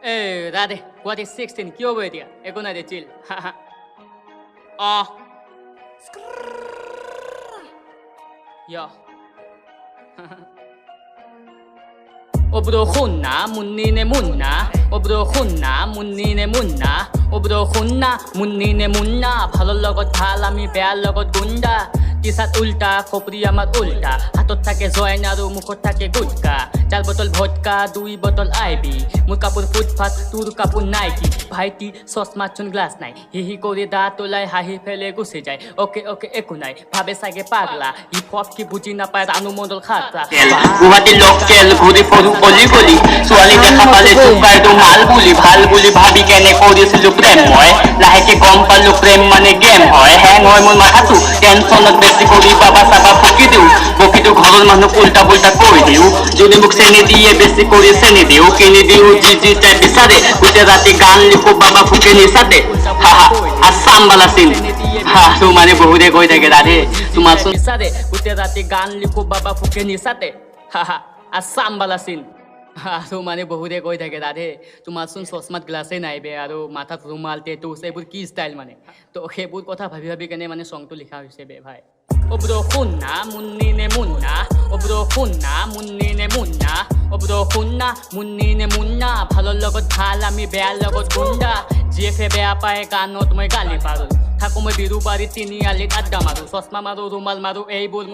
Hey, Radhe, what is 16? Kyo boy dia? Eko na de chill. Yo. Obro khunna, munni ne munna. Obro khunna, munni ne munna. Obro khunna, munni ne munna. Bhalor logot bhal ami bear logot gunda. Tisat ulta, khopri amar ulta. Hatot thake join aru mukhot thake gutka. 4 bottle vodka, 2 bottle IB. Mur kapur footpath, tur kapur Nike. Bhaiti sosma chun glass nai. Hihi kore daat olai hahi fele guse jay. Okay, eku nai. Bhabe sage pagla. Hip hop ki buji na pae ranu model khatra. Guwahati local ঘূৰি ফুৰো গলি গলি ছোৱালী দেখা পালে চুকাই দিওঁ মাল বুলি ভাল বুলি ভাবি কেনে কৰিছিলো প্ৰেম মই লাহেকে গম পালো প্ৰেম মানে গেম হয় হেং হয় মোৰ মাথাটো টেনচনত বেছি কৰি বাবা চাবা বকি দিওঁ ঘৰৰ মানুহক উল্টা পুল্টা কৈ দিওঁ যদি মোক চেনি দিয়ে বেছি কৰি চেনি দিওঁ কিনি দিওঁ যি তাই বিচাৰে গোটেই ৰাতি গান লিখো বাবা ফুকে নিচাতে আছাম বালা চিন মানে বহুতে কৈ থাকে ৰাধে তোমাৰ নিচাতে গোটেই ৰাতি গান লিখো বাবা ফুকে নিচাতে আছাম বালা চিন আৰু মানে বহুতে কৈ থাকে ৰাধে তোমাৰচোন চশমাত গ্লাছেই নাই বে আৰু মাথাত ৰুমাল টেটু এইবোৰ কি ষ্টাইল মানে তো সেইবোৰ কথা ভাবি ভাবি কেনে মানে সংটো লিখা হৈছে বে ভাই Obro khunna munni ne munna Obro khunna munni ne munna Obro khunna munni ne munna bhalor logot bhal ami bear logot gunda jefe beya pae ganot moi gali paru থাকো মই বিরু বাড়ি তিনি আলিত আড্ডা মাৰো চশমা মাৰো ৰুমাল মাৰো এইবোৰ